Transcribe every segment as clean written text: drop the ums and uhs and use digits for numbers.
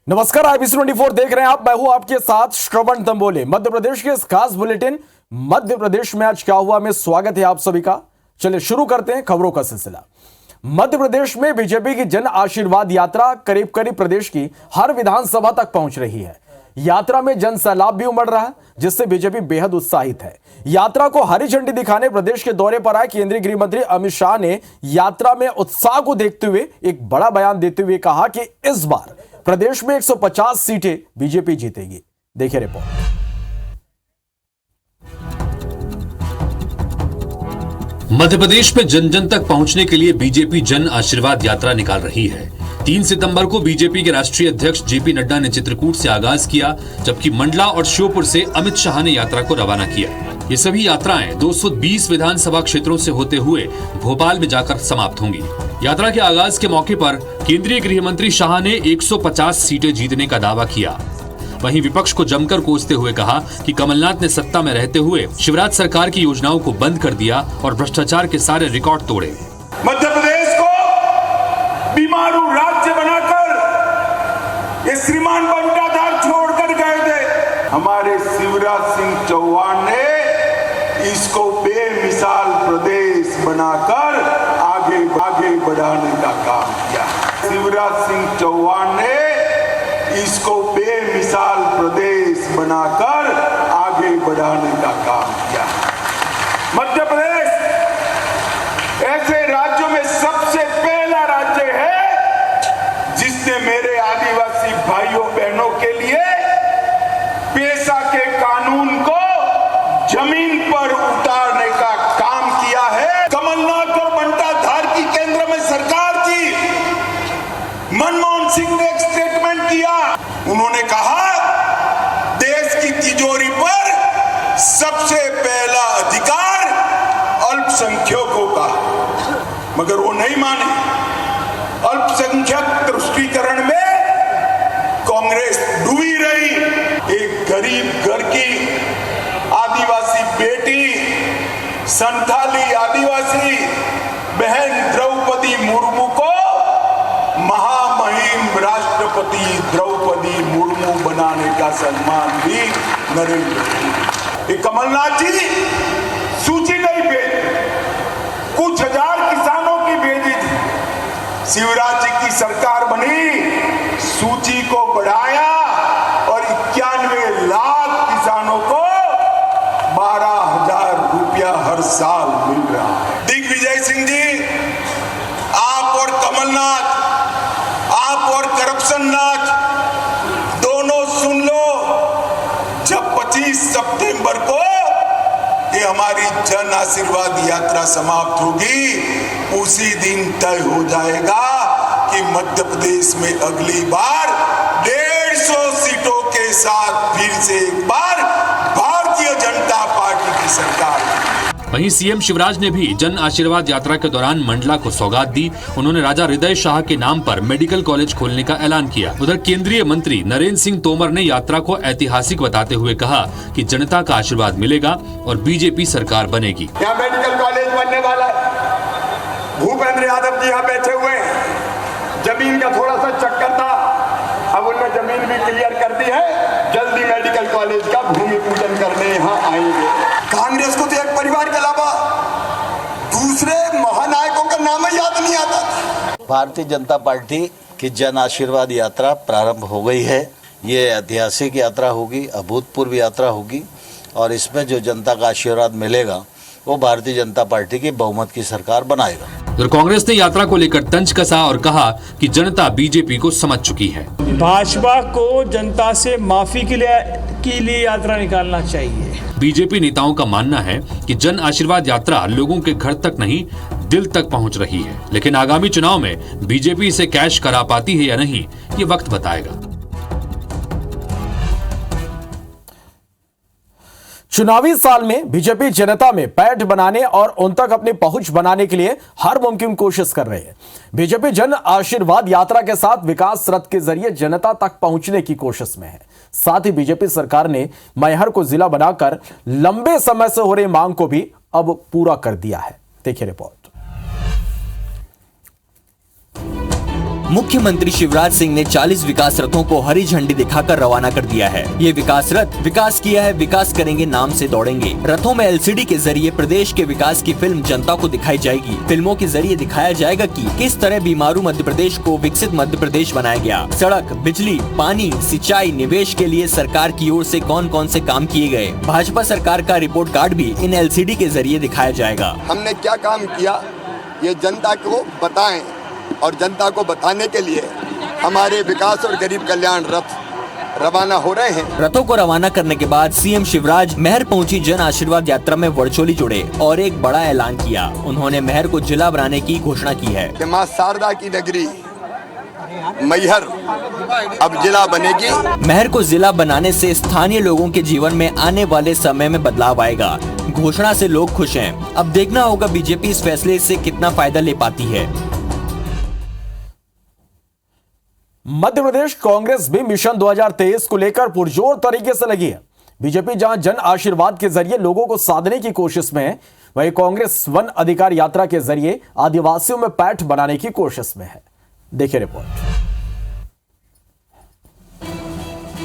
नमस्कार, IBC 24 देख रहे हैं आप। मैं हूं आपके साथ श्रवण तंबोले। मध्य प्रदेश के इस खास बुलेटिन मध्य प्रदेश में आज क्या हुआ में स्वागत है आप सभी का। चलिए शुरू करते हैं खबरों का सिलसिला। मध्य प्रदेश में बीजेपी की जन आशीर्वाद यात्रा करीब करीब प्रदेश की हर विधानसभा तक पहुंच रही है। यात्रा में जन सैलाब भी उमड़ रहा है, जिससे बीजेपी बेहद उत्साहित है। यात्रा को हरी झंडी दिखाने प्रदेश के दौरे पर आए केंद्रीय गृह मंत्री अमित शाह ने यात्रा में उत्साह को देखते हुए एक बड़ा बयान देते हुए कहा कि इस बार प्रदेश में 150 सीटें बीजेपी जीतेगी। देखिए रिपोर्ट। मध्य प्रदेश में जन जन तक पहुंचने के लिए बीजेपी जन आशीर्वाद यात्रा निकाल रही है। 3 सितंबर को बीजेपी के राष्ट्रीय अध्यक्ष जेपी नड्डा ने चित्रकूट से आगाज किया, जबकि मंडला और श्योपुर से अमित शाह ने यात्रा को रवाना किया। ये सभी यात्राएं 220 विधानसभा क्षेत्रों से होते हुए भोपाल में जाकर समाप्त होंगी। यात्रा के आगाज के मौके पर केंद्रीय गृह मंत्री शाह ने 150 सीटें जीतने का दावा किया। वहीं विपक्ष को जमकर कोसते हुए कहा कि कमलनाथ ने सत्ता में रहते हुए शिवराज सरकार की योजनाओं को बंद कर दिया और भ्रष्टाचार के सारे रिकॉर्ड तोड़े। मध्य प्रदेश को बीमारू राज्य बनाकर ये श्रीमान बंटाधार छोड़कर गए थे। हमारे शिवराज सिंह चौहान ने इसको बेमिसाल प्रदेश बनाकर आगे बढ़ाने का काम किया। शिवराज सिंह चौहान ने इसको बेमिसाल प्रदेश बनाकर आगे बढ़ाने का काम किया। मध्य प्रदेश ऐसे राज्यों में सबसे पहला राज्य है जिसने मेरे आदिवासी भाइयों बहनों के लिए पेशा के कानून को जमीन पर उतारने का काम किया है। कमलनाथ और बंटाधार की केंद्र में सरकार थी। मनमोहन सिंह ने एक स्टेटमेंट किया। उन्होंने कहा देश की तिजोरी पर सबसे पहला अधिकार अल्पसंख्यकों का, मगर वो नहीं माने। अल्पसंख्यक तुष्टीकरण में कांग्रेस डूबी रही। एक गरीब घर की आदिवासी बेटी, संथाली आदिवासी बहन द्रौपदी मुर्मू को महामहिम राष्ट्रपति द्रौपदी मुर्मू बनाने का सम्मान भी नरेंद्र मोदी। कमलनाथ जी सूची नहीं भेजी, कुछ हजार किसानों की भेजी थी। शिवराज जी की सरकार बनी, सूची को बढ़ाया और 91 लाख किसानों को 12,000 रुपया हर साल मिल रहा है। दिग्विजय सिंह जी, आप और कमलनाथ, आप और करप्शननाथ दोनों सुन लो, जब 25 सितंबर को ये हमारी जन आशीर्वाद यात्रा समाप्त होगी, उसी दिन तय हो जाएगा कि मध्य प्रदेश में अगली बार 150 सीटों के साथ फिर से एक बार भारतीय जनता पार्टी की सरकार। वहीं सीएम शिवराज ने भी जन आशीर्वाद यात्रा के दौरान मंडला को सौगात दी। उन्होंने राजा हृदय शाह के नाम पर मेडिकल कॉलेज खोलने का ऐलान किया। उधर केंद्रीय मंत्री नरेंद्र सिंह तोमर ने यात्रा को ऐतिहासिक बताते हुए कहा कि जनता का आशीर्वाद मिलेगा और बीजेपी सरकार बनेगी। यहाँ मेडिकल कॉलेज बनने वाला है। भूपेंद्र यादव जी यहाँ बैठे हुए हैं। जमीन का थोड़ा सा चक्कर था, अब उन्होंने जमीन भी क्लियर कर दी है। जल्दी मेडिकल कॉलेज का भूमि पूजन करने यहाँ आएंगे। कांग्रेस को तो एक परिवार के अलावा दूसरे महानायकों का नाम ही याद नहीं आता। भारतीय जनता पार्टी की जन आशीर्वाद यात्रा प्रारंभ हो गई है। ये ऐतिहासिक यात्रा होगी, अभूतपूर्व यात्रा होगी और इसमें जो जनता का आशीर्वाद मिलेगा वो भारतीय जनता पार्टी की बहुमत की सरकार बनाएगा। उधर कांग्रेस ने यात्रा को लेकर तंज कसा और कहा कि जनता बीजेपी को समझ चुकी है। भाजपा को जनता से माफी के लिए यात्रा निकालना चाहिए। बीजेपी नेताओं का मानना है कि जन आशीर्वाद यात्रा लोगों के घर तक नहीं, दिल तक पहुंच रही है, लेकिन आगामी चुनाव में बीजेपी इसे कैश करा पाती है या नहीं, ये वक्त बताएगा। चुनावी साल में बीजेपी जनता में पैठ बनाने और उन तक अपनी पहुंच बनाने के लिए हर मुमकिन कोशिश कर रही है। बीजेपी जन आशीर्वाद यात्रा के साथ विकास रथ के जरिए जनता तक पहुंचने की कोशिश में है। साथ ही बीजेपी सरकार ने मैहर को जिला बनाकर लंबे समय से हो रही मांग को भी अब पूरा कर दिया है। देखिए रिपोर्ट। मुख्यमंत्री शिवराज सिंह ने 40 विकास रथों को हरी झंडी दिखाकर रवाना कर दिया है। ये विकास रथ विकास किया है, विकास करेंगे नाम से दौड़ेंगे। रथों में LCD के जरिए प्रदेश के विकास की फिल्म जनता को दिखाई जाएगी। फिल्मों के जरिए दिखाया जाएगा कि किस तरह बीमारू मध्य प्रदेश को विकसित मध्य प्रदेश बनाया गया। सड़क, बिजली, पानी, सिंचाई, निवेश के लिए सरकार की ओर से कौन कौन से काम किए गए। भाजपा सरकार का रिपोर्ट कार्ड भी इन LCD के जरिए दिखाया जाएगा। हमने क्या काम किया ये जनता को बताएं और जनता को बताने के लिए हमारे विकास और गरीब कल्याण रथ रवाना हो रहे हैं। रथों को रवाना करने के बाद सीएम शिवराज महर पहुंची जन आशीर्वाद यात्रा में वर्चुअली जुड़े और एक बड़ा ऐलान किया। उन्होंने महर को जिला बनाने की घोषणा की है कि मां शारदा की नगरी मैहर अब जिला बनेगी। महर को जिला बनाने से स्थानीय लोगों के जीवन में आने वाले समय में बदलाव आएगा। घोषणा से लोग खुश हैं। अब देखना होगा बीजेपी इस फैसले से कितना फायदा ले पाती है। मध्य प्रदेश कांग्रेस भी मिशन 2023 को लेकर पुरजोर तरीके से लगी है। बीजेपी जहां जन आशीर्वाद के जरिए लोगों को साधने की कोशिश में है, वहीं कांग्रेस वन अधिकार यात्रा के जरिए आदिवासियों में पैठ बनाने की कोशिश में है। देखिए रिपोर्ट।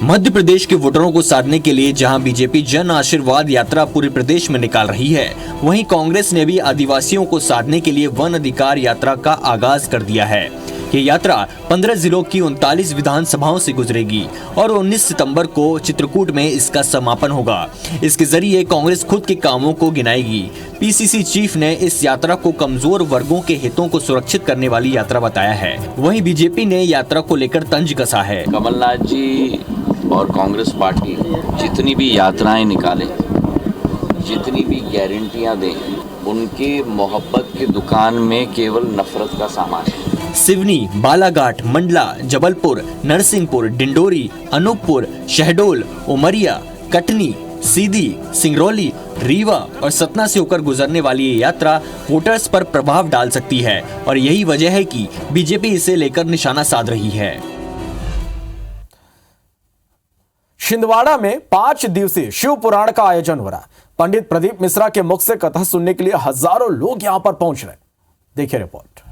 मध्य प्रदेश के वोटरों को साधने के लिए जहां बीजेपी जन आशीर्वाद यात्रा पूरे प्रदेश में निकाल रही है, वहीं कांग्रेस ने भी आदिवासियों को साधने के लिए वन अधिकार यात्रा का आगाज कर दिया है। ये यात्रा 15 जिलों की 39 विधानसभाओं से गुजरेगी और 19 सितंबर को चित्रकूट में इसका समापन होगा। इसके जरिए कांग्रेस खुद के कामों को गिनाएगी। पीसीसी चीफ ने इस यात्रा को कमजोर वर्गों के हितों को सुरक्षित करने वाली यात्रा बताया है। वहीं बीजेपी ने यात्रा को लेकर तंज कसा है। कमलनाथ जी और कांग्रेस पार्टी जितनी भी यात्राएं निकाले, जितनी भी गारंटियां दें, उनके मोहब्बत की दुकान में केवल नफरत का सामान है। सिवनी, बालाघाट, मंडला, जबलपुर, नरसिंहपुर, डिंडोरी, अनूपपुर, शहडोल, उमरिया, कटनी, सीधी, सिंगरौली, रीवा और सतना से होकर गुजरने वाली ये यात्रा वोटर्स पर प्रभाव डाल सकती है और यही वजह है कि बीजेपी इसे लेकर निशाना साध रही है। छिंदवाड़ा में 5 दिवसीय शिव पुराण का आयोजन हो रहा है। पंडित प्रदीप मिश्रा के मुख से कथा सुनने के लिए हजारों लोग यहां पर पहुंच रहे हैं। देखिए रिपोर्ट।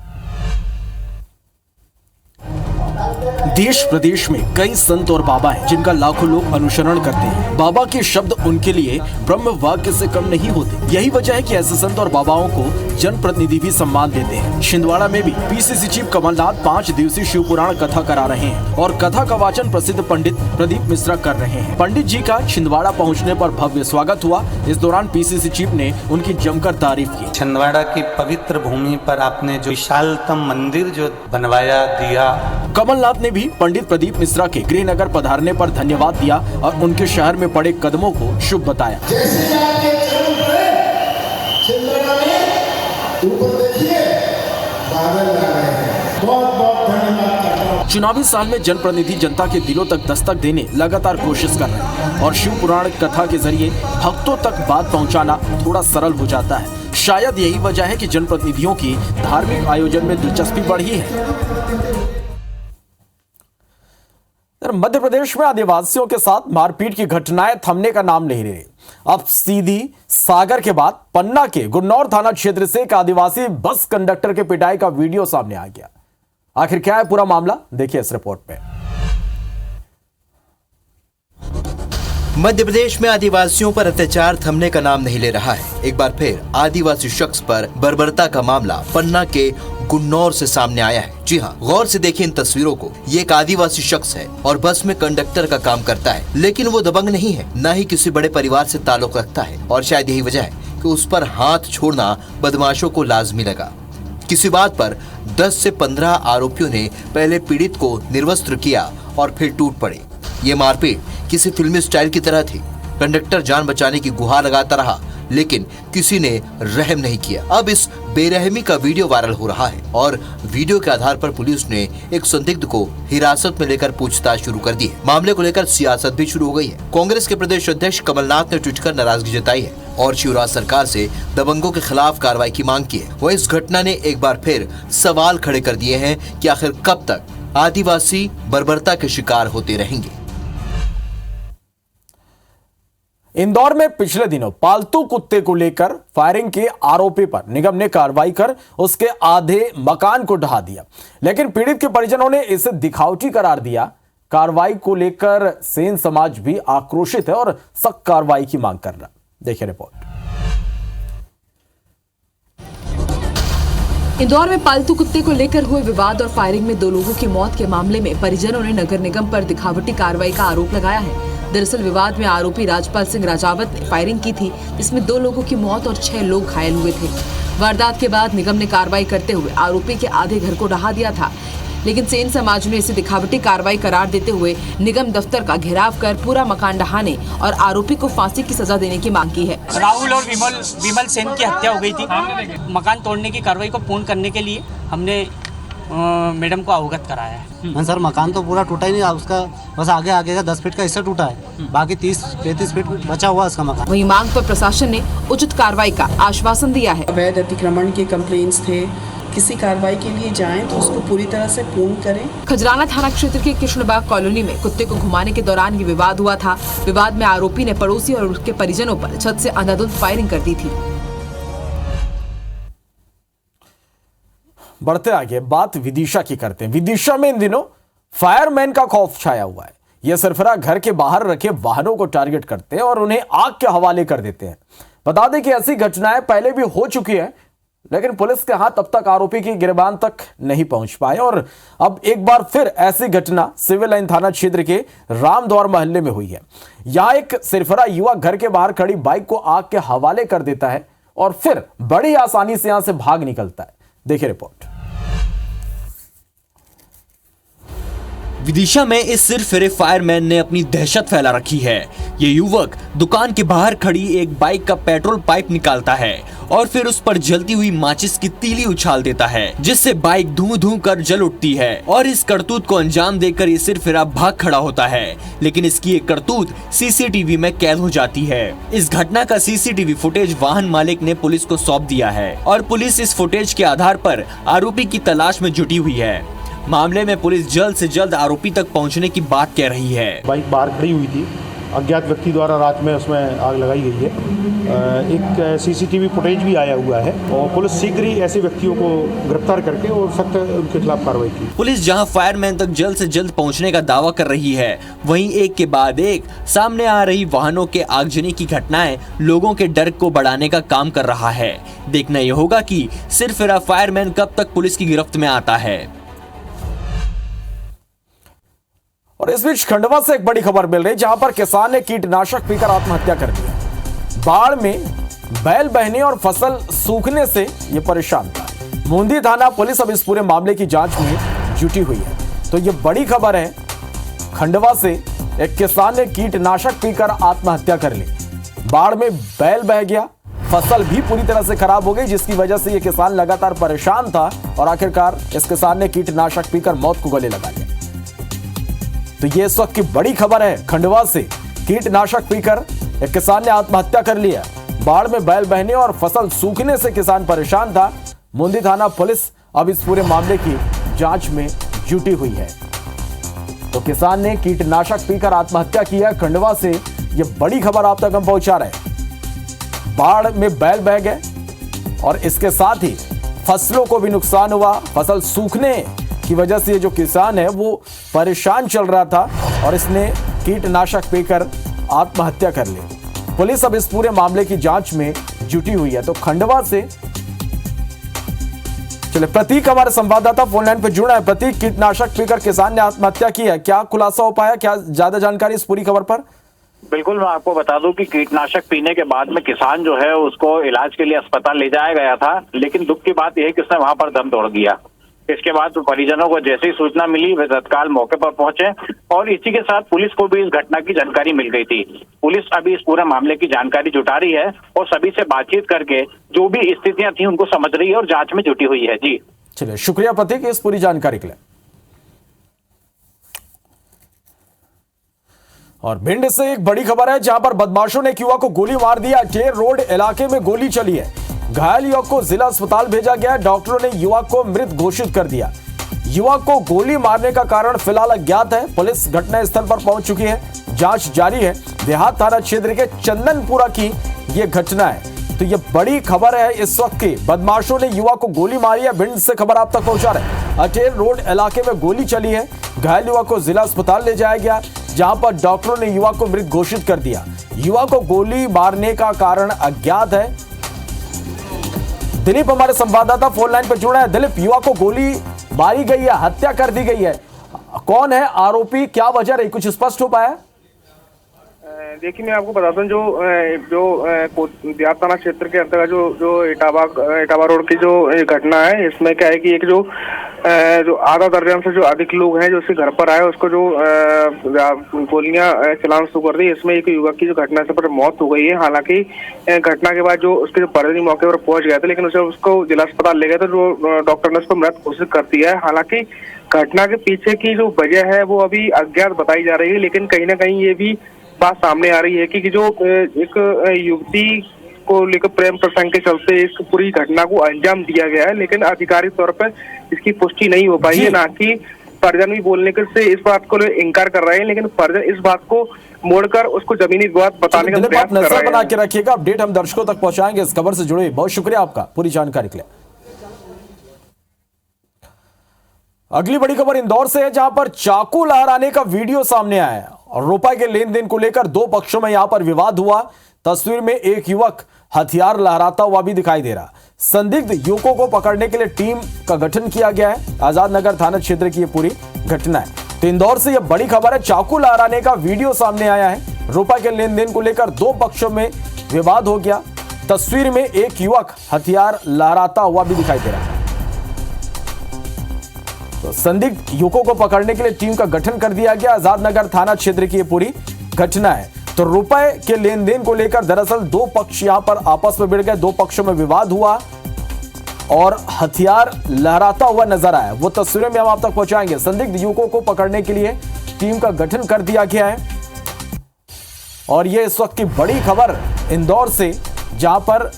देश प्रदेश में कई संत और बाबा हैं जिनका लाखों लोग अनुसरण करते हैं। बाबा के शब्द उनके लिए ब्रह्म वाक्य से कम नहीं होते। यही वजह है कि ऐसे संत और बाबाओं को जनप्रतिनिधि भी सम्मान देते हैं। छिंदवाड़ा में भी पीसीसी चीफ कमलनाथ 5 दिवसीय शिव पुराण कथा करा रहे हैं और कथा का वाचन प्रसिद्ध पंडित प्रदीप मिश्रा कर रहे हैं। पंडित जी का छिंदवाड़ा पहुँचने पर भव्य स्वागत हुआ। इस दौरान पीसीसी चीफ ने उनकी जमकर तारीफ की। छिंदवाड़ा की पवित्र भूमि पर आपने जो विशालतम मंदिर जो बनवाया दिया। कमलनाथ ने भी पंडित प्रदीप मिश्रा के गृहनगर पधारने पर धन्यवाद दिया और उनके शहर में पड़े कदमों को शुभ बताया। चुनावी साल में जनप्रतिनिधि जनता के दिलों तक दस्तक देने लगातार कोशिश कर रहे हैं और शिव पुराण कथा के जरिए भक्तों तक बात पहुंचाना थोड़ा सरल हो जाता है। शायद यही वजह है कि जनप्रतिनिधियों की धार्मिक आयोजन में दिलचस्पी बढ़ी है। मध्य प्रदेश में आदिवासियों के साथ मारपीट की घटनाएं थमने का नाम नहीं ले रही। अब सीधी सागर के बाद पन्ना के गुन्नौर थाना क्षेत्र से एक आदिवासी बस कंडक्टर के पिटाई का वीडियो सामने आ गया। आखिर क्या है पूरा मामला, देखिए इस रिपोर्ट में। मध्य प्रदेश में आदिवासियों पर अत्याचार थमने का नाम नहीं ले रहा है। एक बार फिर आदिवासी शख्स पर बर्बरता का मामला पन्ना के गुन्नौर से सामने आया है। जी हाँ, गौर से देखिए इन तस्वीरों को। ये एक आदिवासी शख्स है और बस में कंडक्टर का काम करता है, लेकिन वो दबंग नहीं है, न ही किसी बड़े परिवार से ताल्लुक रखता है और शायद यही वजह है कि उस पर हाथ छोड़ना बदमाशों को लाजमी लगा। किसी बात पर 10 से 15 आरोपियों ने पहले पीड़ित को निर्वस्त्र किया और फिर टूट पड़े। ये मारपीट किसी फिल्मी स्टाइल की तरह थी। कंडक्टर जान बचाने की गुहार लगाता रहा, लेकिन किसी ने रहम नहीं किया। अब इस बेरहमी का वीडियो वायरल हो रहा है और वीडियो के आधार पर पुलिस ने एक संदिग्ध को हिरासत में लेकर पूछताछ शुरू कर दी है। मामले को लेकर सियासत भी शुरू हो गई है। कांग्रेस के प्रदेश अध्यक्ष कमलनाथ ने ट्वीट कर नाराजगी जताई है और शिवराज सरकार से दबंगों के खिलाफ कार्रवाई की मांग की है। वह इस घटना ने एक बार फिर सवाल खड़े कर दिए हैं कि आखिर कब तक आदिवासी बर्बरता के शिकार होते रहेंगे। इंदौर में पिछले दिनों पालतू कुत्ते को लेकर फायरिंग के आरोपी पर निगम ने कार्रवाई कर उसके आधे मकान को ढहा दिया, लेकिन पीड़ित के परिजनों ने इसे दिखावटी करार दिया। कार्रवाई को लेकर सेन समाज भी आक्रोशित है और सख्त कार्रवाई की मांग कर रहा। देखिए रिपोर्ट। इंदौर में पालतू कुत्ते को लेकर हुए विवाद और फायरिंग में 2 लोगों की मौत के मामले में परिजनों ने नगर निगम पर दिखावटी कार्रवाई का आरोप लगाया है। दरअसल विवाद में आरोपी राजपाल सिंह राजावत ने फायरिंग की थी, जिसमें 2 लोगों की मौत और 6 लोग घायल हुए थे। वारदात के बाद निगम ने कार्रवाई करते हुए आरोपी के आधे घर को ढहा दिया था, लेकिन सेन समाज ने इसे दिखावटी कार्रवाई करार देते हुए निगम दफ्तर का घेराव कर पूरा मकान ढहाने और आरोपी को फांसी की सजा देने की मांग की है। राहुल और विमल सेन की हत्या हो गई थी। मकान तोड़ने की कार्रवाई को पूर्ण करने के लिए हमने मैडम को अवगत कराया है। सर मकान तो पूरा टूटा ही नहीं, उसका बस आगे का 10 फीट का हिस्सा टूटा है, बाकी 30-35 फीट बचा हुआ उसका मकान। वहीं मांग पर प्रशासन ने उचित कार्रवाई का आश्वासन दिया है। अवैध अतिक्रमण के कंप्लेंट्स थे, किसी कार्रवाई के लिए जाएं तो उसको पूरी तरह से पूर्ण करें। खजराना थाना क्षेत्र के कृष्णबाग कॉलोनी में कुत्ते को घुमाने के दौरान ये विवाद हुआ था। विवाद में आरोपी ने पड़ोसी और उसके परिजनों पर छत से अंधाधुंध फायरिंग कर दी थी। बढ़ते आगे बात विदिशा की करते हैं। विदिशा में इन दिनों फायरमैन का खौफ छाया हुआ है। यह सरफरा घर के बाहर रखे वाहनों को टारगेट करते हैं और उन्हें आग के हवाले कर देते हैं। बता दें कि ऐसी घटनाएं पहले भी हो चुकी है, लेकिन पुलिस के हाथ अब तक आरोपी की गिरफ्तार तक नहीं पहुंच पाए और अब एक बार फिर ऐसी घटना सिविल लाइन थाना क्षेत्र के रामद्वार मोहल्ले में हुई है। यहां एक सिरफरा युवक घर के बाहर खड़ी बाइक को आग के हवाले कर देता है और फिर बड़ी आसानी से यहां से भाग निकलता है। देखिए रिपोर्ट। विदिशा में इस सिरफिरे फायरमैन ने अपनी दहशत फैला रखी है। ये युवक दुकान के बाहर खड़ी एक बाइक का पेट्रोल पाइप निकालता है और फिर उस पर जलती हुई माचिस की तीली उछाल देता है, जिससे बाइक धूं-धूं कर जल उठती है और इस करतूत को अंजाम देकर ये सिरफिरा भाग खड़ा होता है। लेकिन इसकी एक करतूत सीसीटीवी में कैद हो जाती है। इस घटना का सीसीटीवी फुटेज वाहन मालिक ने पुलिस को सौंप दिया है और पुलिस इस फुटेज के आधार पर आरोपी की तलाश में जुटी हुई है। मामले में पुलिस जल्द से जल्द आरोपी तक पहुंचने की बात कह रही है। बाइक बाहर खड़ी हुई थी, अज्ञात व्यक्ति द्वारा रात में उसमें आग लगाई गई है। एक सीसीटीवी फुटेज भी आया हुआ है और पुलिस शीघ्र ही ऐसे व्यक्तियों को गिरफ्तार करके और सख्त उनके खिलाफ कार्रवाई की। पुलिस जहां फायरमैन तक जल्द से जल्द पहुंचने का दावा कर रही है, वहीं एक के बाद एक सामने आ रही वाहनों के आगजनी की घटनाएं लोगों के डर को बढ़ाने का काम कर रहा है। देखना यह होगा कि सिरफिरा फायरमैन कब तक पुलिस की गिरफ्त में आता है। और इस बीच खंडवा से एक बड़ी खबर मिल रही है, जहां पर किसान ने कीटनाशक पीकर आत्महत्या कर दी। बाढ़ में बैल बहने और फसल सूखने से ये परेशान था। मुंदी थाना पुलिस अब इस पूरे मामले की जांच में जुटी हुई है। तो ये बड़ी खबर है, खंडवा से एक किसान ने कीटनाशक पीकर आत्महत्या कर ली। बाढ़ में बैल बह गया, फसल भी पूरी तरह से खराब हो गई, जिसकी वजह से ये किसान लगातार परेशान था और आखिरकार इस किसान ने कीटनाशक पीकर मौत को गले लगा लिया। तो ये इस वक्त की बड़ी खबर है, खंडवा से कीटनाशक पीकर एक किसान ने आत्महत्या कर लिया। बाढ़ में बैल बहने और फसल सूखने से किसान परेशान था। मुंदी थाना पुलिस अब इस पूरे मामले की जांच में जुटी हुई है। तो किसान ने कीटनाशक पीकर आत्महत्या किया। खंडवा से ये बड़ी खबर आप तक हम पहुंचा रहे हैं। बाढ़ में बैल बह गए और इसके साथ ही फसलों को भी नुकसान हुआ। फसल सूखने की वजह से ये जो किसान है वो परेशान चल रहा था और इसने कीटनाशक पीकर आत्महत्या कर ली। पुलिस अब इस पूरे मामले की जांच में जुटी हुई है। तो खंडवा से चले प्रतीक हमारे संवाददाता फोन लाइन पर जुड़ा है। प्रतीक, कीटनाशक पीकर किसान ने आत्महत्या की है, क्या खुलासा हो पाया, क्या ज्यादा जानकारी इस पूरी खबर पर? बिल्कुल, मैं आपको बता दूं कि कीटनाशक पीने के बाद में किसान जो है उसको इलाज के लिए अस्पताल ले जाया गया था, लेकिन दुख की बात यह है कि उसने वहां पर दम तोड़ दिया। इसके बाद परिजनों को जैसे ही सूचना मिली वे तत्काल मौके पर पहुंचे और इसी के साथ पुलिस को भी इस घटना की जानकारी मिल गई थी। पुलिस अभी इस पूरे मामले की जानकारी जुटा रही है और सभी से बातचीत करके जो भी स्थितियां थी उनको समझ रही है और जांच में जुटी हुई है। जी चलिए, शुक्रिया प्रतीक इस पूरी जानकारी के लिए। और भिंड से एक बड़ी खबर है, जहां पर बदमाशों ने एक युवक को गोली मार दिया। टेर रोड इलाके में गोली चली है। घायल युवक को जिला अस्पताल भेजा गया। डॉक्टरों ने युवक को मृत घोषित कर दिया। युवक को गोली मारने का कारण फिलहाल अज्ञात है। पुलिस घटनास्थल पर पहुंच चुकी है, जांच जारी है। देहात थाना क्षेत्र के चंदनपुरा की यह घटना है। तो ये बड़ी खबर है इस वक्त की। बदमाशों ने युवक को गोली मारी है। भिंड से खबर आप तक पहुंचा रहे हैं। अटेर रोड इलाके में गोली चली है। घायल युवक को जिला अस्पताल ले जाया गया, जहां पर डॉक्टरों ने युवक को मृत घोषित कर दिया। युवक को गोली मारने का कारण अज्ञात है। दिलीप हमारे संवाददाता फोन लाइन पर जुड़ा है। दिलीप, युवक को गोली मारी गई है, हत्या कर दी गई है, कौन है आरोपी, क्या वजह रही, कुछ स्पष्ट हो पाया? देखिए, मैं आपको बताता हूँ जो देहात थाना क्षेत्र के अंतर्गत जो इटावा रोड की जो घटना है, इसमें क्या है कि एक जो आधा दर्जन से जो अधिक लोग हैं जो उसके घर पर आए, उसको जो गोलियां चलाना शुरू कर दी। इसमें एक युवक की जो घटना से पर मौत हो गई है। हालांकि घटना के बाद जो उसके जो परिजन मौके पर पहुंच गए थे, लेकिन उसको जिला अस्पताल ले गए थे, जो डॉक्टर ने उसको मृत घोषित कर दिया है। हालांकि घटना के पीछे की जो वजह है वो अभी अज्ञात बताई जा रही है, लेकिन कहीं ना कहीं ये भी बात सामने आ रही है कि जो एक युवती को लेकर प्रेम प्रसंग के चलते इस पूरी घटना को अंजाम दिया गया है, लेकिन आधिकारिक तौर पर इसकी पुष्टि नहीं हो पाई है। ना कि परिजन भी बोलने से इस बात को इनकार कर रहे हैं, लेकिन परिजन इस बात को मोड़कर उसको जमीनी विवाद बताने का प्रयास कर रहे हैं। बना के रखिएगा, अपडेट हम दर्शकों तक पहुंचाएंगे इस खबर से जुड़े। बहुत शुक्रिया आपका पूरी जानकारी के लिए। अगली बड़ी खबर इंदौर से है, जहां पर चाकू लहराने का वीडियो सामने आया है और रुपए के लेन देन को लेकर दो पक्षों में यहां पर विवाद हुआ। तस्वीर में एक युवक हथियार लहराता हुआ भी दिखाई दे रहा। संदिग्ध युवकों को पकड़ने के लिए टीम का गठन किया गया है। आजाद नगर थाना क्षेत्र की यह पूरी घटना है। तो इंदौर से यह बड़ी खबर है, चाकू लहराने का वीडियो सामने आया है। रुपए के लेन देन को लेकर दो पक्षों में विवाद हो गया। तस्वीर में एक युवक हथियार लहराता हुआ भी दिखाई दे रहा है। तो संदिग्ध युवकों को पकड़ने के लिए टीम का गठन कर दिया गया। आजाद नगर थाना क्षेत्र की यह पूरी घटना है। तो रुपए के लेन देन को लेकर दरअसल दो पक्ष यहां पर आपस में भिड़ गए, दो पक्षों में विवाद हुआ और हथियार लहराता हुआ नजर आया। वो तस्वीरें में हम आप तक पहुंचाएंगे। संदिग्ध युवकों को पकड़ने के लिए टीम का गठन कर दिया गया है और यह इस वक्त की बड़ी खबर इंदौर से, जहां पर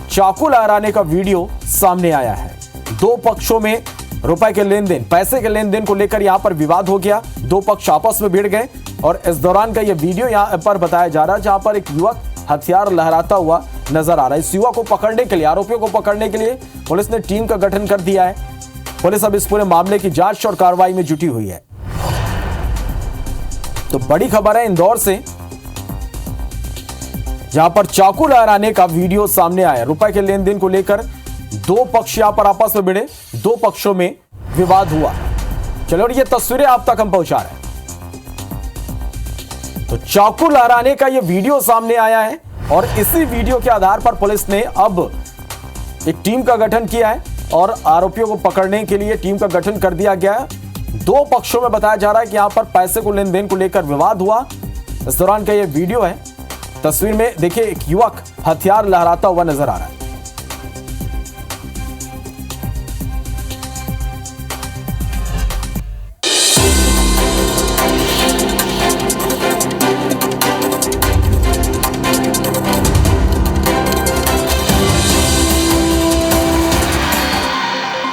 चाकू लहराने का वीडियो सामने आया है। दो पक्षों में रुपए के लेन देन, पैसे के लेन देन को लेकर यहां पर विवाद हो गया। दो पक्ष आपस में भिड़ गए और इस दौरान का यह वीडियो यहां पर बताया जा रहा है, जहां पर एक युवक हथियार लहराता हुआ नजर आ रहा है। इस युवक को पकड़ने के लिए, आरोपियों को पकड़ने के लिए पुलिस ने टीम का गठन कर दिया है। पुलिस अब इस पूरे मामले की जांच और कार्रवाई में जुटी हुई है। तो बड़ी खबर है इंदौर से, जहां पर चाकू लहराने का वीडियो सामने आया। रुपए के लेन देन को लेकर दो पक्ष यहां पर आपस में भिड़े, दो पक्षों में विवाद हुआ। चलो, और ये तस्वीरें आप तक हम पहुंचा रहे हैं। तो चाकू लहराने का यह वीडियो सामने आया है और इसी वीडियो के आधार पर पुलिस ने अब एक टीम का गठन किया है और आरोपियों को पकड़ने के लिए टीम का गठन कर दिया गया है। दो पक्षों में बताया जा रहा है कि यहां पर पैसे को लेन देन को लेकर विवाद हुआ। इस दौरान का यह वीडियो है। तस्वीर में देखिए, एक युवक हथियार लहराता हुआ नजर आ रहा है।